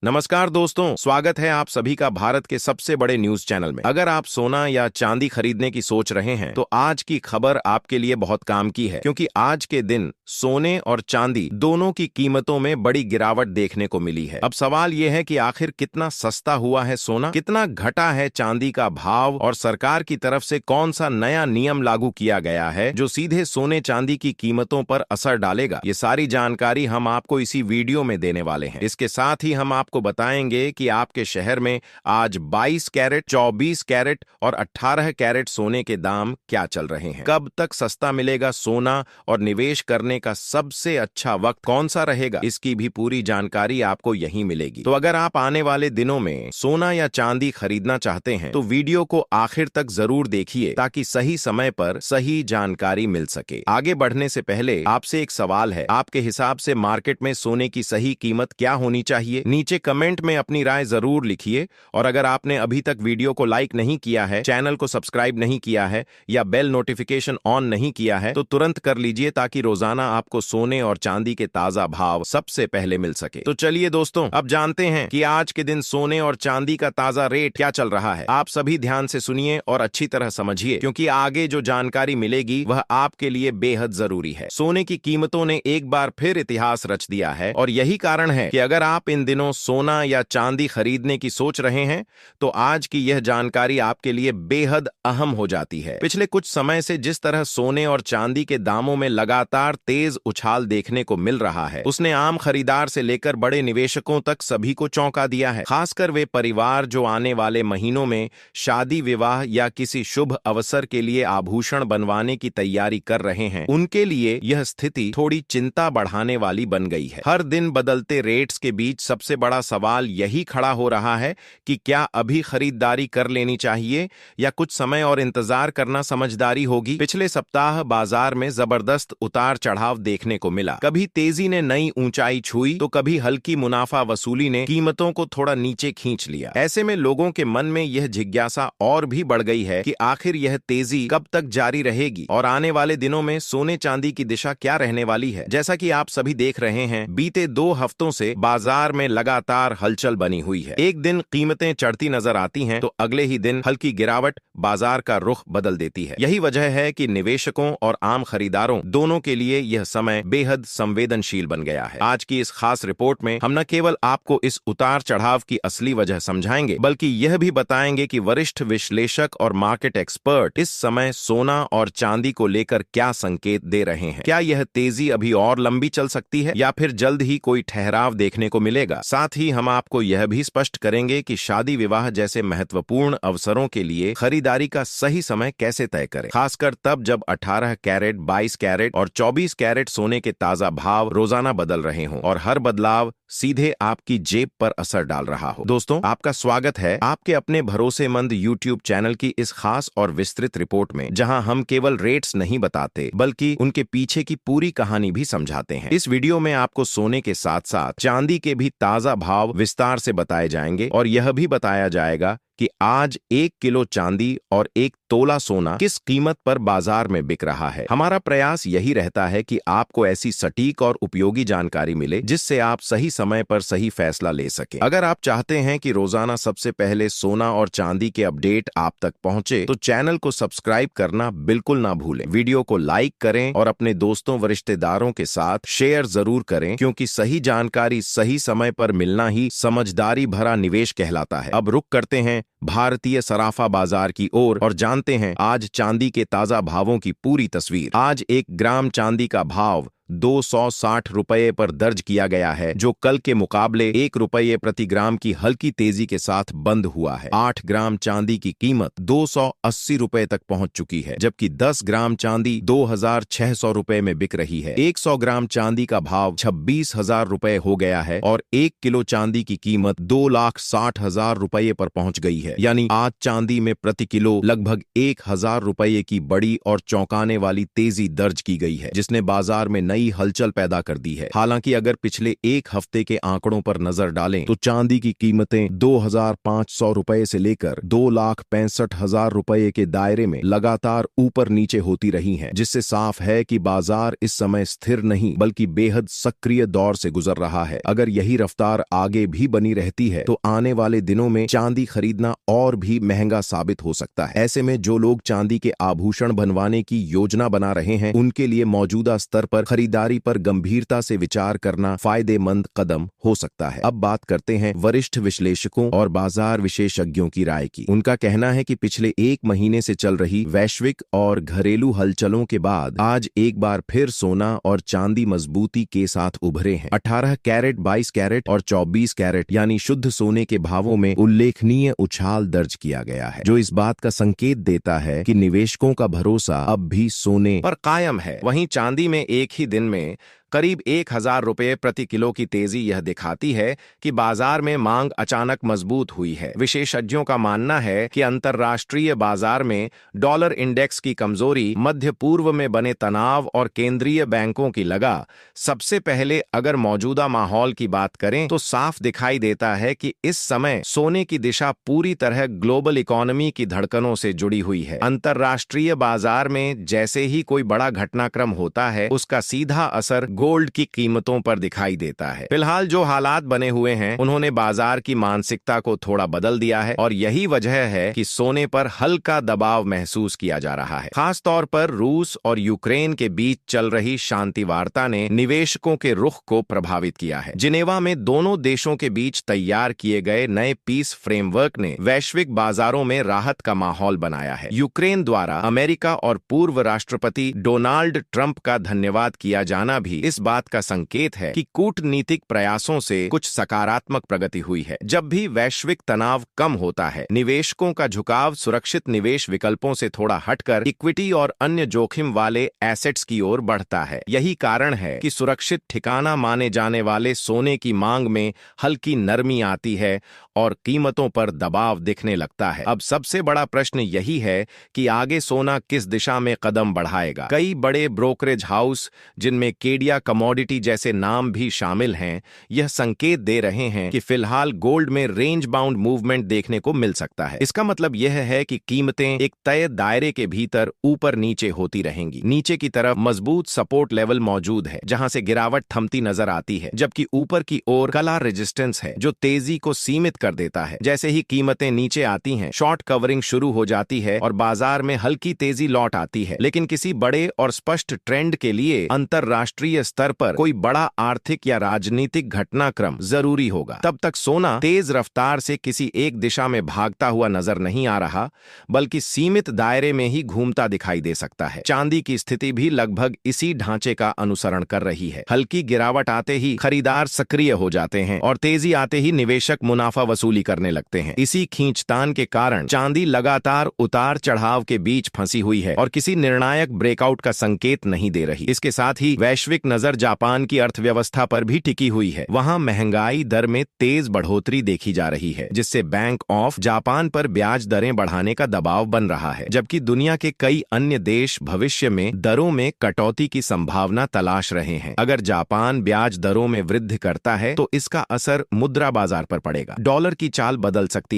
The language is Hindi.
नमस्कार दोस्तों, स्वागत है आप सभी का भारत के सबसे बड़े न्यूज चैनल में। अगर आप सोना या चांदी खरीदने की सोच रहे हैं तो आज की खबर आपके लिए बहुत काम की है, क्योंकि आज के दिन सोने और चांदी दोनों की कीमतों में बड़ी गिरावट देखने को मिली है। अब सवाल यह है कि आखिर कितना सस्ता हुआ है सोना, कितना घटा है चांदी का भाव, और सरकार की तरफ से कौन सा नया नियम लागू किया गया है जो सीधे सोने चांदी की कीमतों पर असर डालेगा। ये सारी जानकारी हम आपको इसी वीडियो में देने वाले हैं। इसके साथ ही हम आपको बताएंगे कि आपके शहर में आज 22 कैरेट, 24 कैरेट और 18 कैरेट सोने के दाम क्या चल रहे हैं, कब तक सस्ता मिलेगा सोना, और निवेश करने का सबसे अच्छा वक्त कौन सा रहेगा, इसकी भी पूरी जानकारी आपको यहीं मिलेगी। तो अगर आप आने वाले दिनों में सोना या चांदी खरीदना चाहते हैं तो वीडियो को आखिर तक जरूर देखिए, ताकि सही समय पर सही जानकारी मिल सके। आगे बढ़ने से पहले आपसे एक सवाल है, आपके हिसाब से मार्केट में सोने की सही कीमत क्या होनी चाहिए? नीचे कमेंट में अपनी राय जरूर लिखिए। और अगर आपने अभी तक वीडियो को लाइक नहीं किया है, चैनल को सब्सक्राइब नहीं किया है या बेल नोटिफिकेशन ऑन नहीं किया है तो तुरंत कर लीजिए, ताकि रोजाना आपको सोने और चांदी के ताजा भाव सबसे पहले मिल सके। तो चलिए दोस्तों, अब जानते हैं कि आज के दिन सोने और चांदी का ताजा रेट क्या चल रहा है। आप सभी ध्यान से सुनिए और अच्छी तरह समझिए, क्योंकि आगे जो जानकारी मिलेगी वह आपके लिए बेहद जरूरी है। सोने की कीमतों ने एक बार फिर इतिहास रच दिया है, और यही कारण है कि अगर आप इन दिनों सोना या चांदी खरीदने की सोच रहे हैं तो आज की यह जानकारी आपके लिए बेहद अहम हो जाती है। पिछले कुछ समय से जिस तरह सोने और चांदी के दामों में लगातार तेज उछाल देखने को मिल रहा है, उसने आम खरीदार से लेकर बड़े निवेशकों तक सभी को चौंका दिया है। खासकर वे परिवार जो आने वाले महीनों में शादी विवाह या किसी शुभ अवसर के लिए आभूषण बनवाने की तैयारी कर रहे हैं, उनके लिए यह स्थिति थोड़ी चिंता बढ़ाने वाली बन गई है। हर दिन बदलते रेट्स के बीच सबसे बड़ा सवाल यही खड़ा हो रहा है कि क्या अभी खरीदारी कर लेनी चाहिए या कुछ समय और इंतजार करना समझदारी होगी। पिछले सप्ताह बाजार में जबरदस्त उतार चढ़ाव देखने को मिला। कभी तेजी ने नई ऊंचाई छुई तो कभी हल्की मुनाफा वसूली ने कीमतों को थोड़ा नीचे खींच लिया। ऐसे में लोगों के मन में यह जिज्ञासा और भी बढ़ गई है कि आखिर यह तेजी कब तक जारी रहेगी और आने वाले दिनों में सोने चांदी की दिशा क्या रहने वाली है। जैसा कि आप सभी देख रहे हैं, बीते 2 हफ्तों से बाजार में लगातार हलचल बनी हुई है। एक दिन कीमतें चढ़ती नजर आती हैं तो अगले ही दिन हल्की गिरावट बाजार का रुख बदल देती है। यही वजह है कि निवेशकों और आम खरीदारों दोनों के लिए यह समय बेहद संवेदनशील बन गया है। आज की इस खास रिपोर्ट में हम न केवल आपको इस उतार चढ़ाव की असली वजह समझाएंगे, बल्कि यह भी बताएंगे कि वरिष्ठ विश्लेषक और मार्केट एक्सपर्ट इस समय सोना और चांदी को लेकर क्या संकेत दे रहे हैं। क्या यह तेजी अभी और लंबी चल सकती है या फिर जल्द ही कोई ठहराव देखने को मिलेगा। साथ ही हम आपको यह भी स्पष्ट करेंगे कि शादी विवाह जैसे महत्वपूर्ण अवसरों के लिए खरीदारी का सही समय कैसे तय करें, खासकर तब जब 18 कैरेट, 22 कैरेट और 24 कैरेट सोने के ताजा भाव रोजाना बदल रहे हों और हर बदलाव सीधे आपकी जेब पर असर डाल रहा हो। दोस्तों, आपका स्वागत है आपके अपने भरोसेमंद YouTube चैनल की इस खास और विस्तृत रिपोर्ट में, जहां हम केवल रेट्स नहीं बताते बल्कि उनके पीछे की पूरी कहानी भी समझाते हैं। इस वीडियो में आपको सोने के साथ साथ चांदी के भी ताजा भाव विस्तार से बताए जाएंगे, और यह भी बताया जाएगा कि आज 1 किलो चांदी और 1 तोला सोना किस कीमत पर बाजार में बिक रहा है। हमारा प्रयास यही रहता है कि आपको ऐसी सटीक और उपयोगी जानकारी मिले जिससे आप सही समय पर सही फैसला ले सके। अगर आप चाहते हैं कि रोजाना सबसे पहले सोना और चांदी के अपडेट आप तक पहुंचे तो चैनल को सब्सक्राइब करना बिल्कुल ना भूलें। वीडियो को लाइक करें और अपने दोस्तों व रिश्तेदारों के साथ शेयर जरूर करें, क्योंकि सही जानकारी सही समय पर मिलना ही समझदारी भरा निवेश कहलाता है। अब रुक करते हैं भारतीय सराफा बाजार की ओर और जानते हैं आज चांदी के ताजा भावों की पूरी तस्वीर। आज 1 ग्राम चांदी का भाव 260 रुपये पर दर्ज किया गया है, जो कल के मुकाबले 1 रुपये प्रति ग्राम की हल्की तेजी के साथ बंद हुआ है। 8 ग्राम चांदी की कीमत 280 रुपये तक पहुंच चुकी है, जबकि 10 ग्राम चांदी 2600 रुपये में बिक रही है। 100 ग्राम चांदी का भाव 26,000 रुपये हो गया है और 1 किलो चांदी की कीमत 2,60,000 रुपये पर पहुंच गई है। यानी आज चांदी में प्रति किलो लगभग 1,000 रुपये की बड़ी और चौंकाने वाली तेजी दर्ज की गई है, जिसने बाजार में नई नई हलचल पैदा कर दी है। हालांकि अगर पिछले एक हफ्ते के आंकड़ों पर नजर डालें तो चांदी की कीमतें 2,500 रुपए से लेकर 2,65,000 रुपए के दायरे में लगातार ऊपर नीचे होती रही हैं, जिससे साफ है कि बाजार इस समय स्थिर नहीं बल्कि बेहद सक्रिय दौर से गुजर रहा है। अगर यही रफ्तार आगे भी बनी रहती है तो आने वाले दिनों में चांदी खरीदना और भी महंगा साबित हो सकता है। ऐसे में जो लोग चांदी के आभूषण बनवाने की योजना बना रहे हैं उनके लिए मौजूदा स्तर पर खरीदारी पर गंभीरता से विचार करना फायदेमंद कदम हो सकता है। अब बात करते हैं वरिष्ठ विश्लेषकों और बाजार विशेषज्ञों की राय की। उनका कहना है कि पिछले एक महीने से चल रही वैश्विक और घरेलू हलचलों के बाद आज एक बार फिर सोना और चांदी मजबूती के साथ उभरे हैं। 18 कैरेट, 22 कैरेट और 24 कैरेट यानी शुद्ध सोने के भावों में उल्लेखनीय उछाल दर्ज किया गया है, जो इस बात का संकेत देता है कि निवेशकों का भरोसा अब भी सोने पर कायम है। वहीं चांदी में एक ही दिन में करीब 1,000 रुपये प्रति किलो की तेजी यह दिखाती है कि बाजार में मांग अचानक मजबूत हुई है। विशेषज्ञों का मानना है कि अंतर्राष्ट्रीय बाजार में डॉलर इंडेक्स की कमजोरी, मध्य पूर्व में बने तनाव और केंद्रीय बैंकों की लगा सबसे पहले अगर मौजूदा माहौल की बात करें तो साफ दिखाई देता है कि इस समय सोने की दिशा पूरी तरह ग्लोबल इकोनॉमी की धड़कनों से जुड़ी हुई है। अंतर्राष्ट्रीय बाजार में जैसे ही कोई बड़ा घटनाक्रम होता है उसका सीधा असर गोल्ड की कीमतों पर दिखाई देता है। फिलहाल जो हालात बने हुए हैं उन्होंने बाजार की मानसिकता को थोड़ा बदल दिया है और यही वजह है कि सोने पर हल्का दबाव महसूस किया जा रहा है। खास तौर पर रूस और यूक्रेन के बीच चल रही शांति वार्ता ने निवेशकों के रुख को प्रभावित किया है। जिनेवा में दोनों देशों के बीच तैयार किए गए नए पीस फ्रेमवर्क ने वैश्विक बाजारों में राहत का माहौल बनाया है। यूक्रेन द्वारा अमेरिका और पूर्व राष्ट्रपति डोनाल्ड ट्रंप का धन्यवाद किया जाना भी इस बात का संकेत है कि कूटनीतिक प्रयासों से कुछ सकारात्मक प्रगति हुई है। जब भी वैश्विक तनाव कम होता है, निवेशकों का झुकाव सुरक्षित निवेश विकल्पों से थोड़ा हटकर इक्विटी और अन्य जोखिम वाले एसेट्स की ओर बढ़ता है। यही कारण है कि सुरक्षित ठिकाना माने जाने वाले सोने की मांग में हल्की नरमी आती है और कीमतों पर दबाव दिखने लगता है। अब सबसे बड़ा प्रश्न यही है कि आगे सोना किस दिशा में कदम बढ़ाएगा। कई बड़े ब्रोकरेज हाउस, जिनमें केडिया कमोडिटी जैसे नाम भी शामिल हैं, यह संकेत दे रहे हैं कि फिलहाल गोल्ड में रेंज बाउंड मूवमेंट देखने को मिल सकता है। इसका मतलब यह है कि कीमतें एक तय दायरे के भीतर ऊपर नीचे होती रहेंगी। नीचे की तरफ मजबूत सपोर्ट लेवल मौजूद है जहां से गिरावट थमती नजर आती है, जबकि ऊपर की ओर कला रेजिस्टेंस है जो तेजी को सीमित कर देता है। जैसे ही कीमतें नीचे आती हैं, शॉर्ट कवरिंग शुरू हो जाती है और बाजार में हल्की तेजी लौट आती है। लेकिन किसी बड़े और स्पष्ट ट्रेंड के लिए अंतरराष्ट्रीय स्तर पर कोई बड़ा आर्थिक या राजनीतिक घटनाक्रम जरूरी होगा। तब तक सोना तेज रफ्तार से किसी एक दिशा में भागता हुआ नजर नहीं आ रहा, बल्कि सीमित दायरे में ही घूमता दिखाई दे सकता है। चांदी की स्थिति भी लगभग इसी ढांचे का अनुसरण कर रही है। हल्की गिरावट आते ही खरीदार सक्रिय हो जाते हैं और तेजी आते ही निवेशक मुनाफा वसूली करने लगते हैं। इसी खींचतान के कारण चांदी लगातार उतार चढ़ाव के बीच फंसी हुई है और किसी निर्णायक ब्रेकआउट का संकेत नहीं दे रही। इसके साथ ही वैश्विक नजर जापान की अर्थव्यवस्था पर भी टिकी हुई है। वहां महंगाई दर में तेज बढ़ोतरी देखी जा रही है, जिससे बैंक ऑफ जापान पर ब्याज दरें बढ़ाने का दबाव बन रहा है, जबकि दुनिया के कई अन्य देश भविष्य में दरों में कटौती की संभावना तलाश रहे हैं। अगर जापान ब्याज दरों में वृद्धि करता है तो इसका असर मुद्रा बाजार पर पड़ेगा। डॉलर की चाल बदल सकती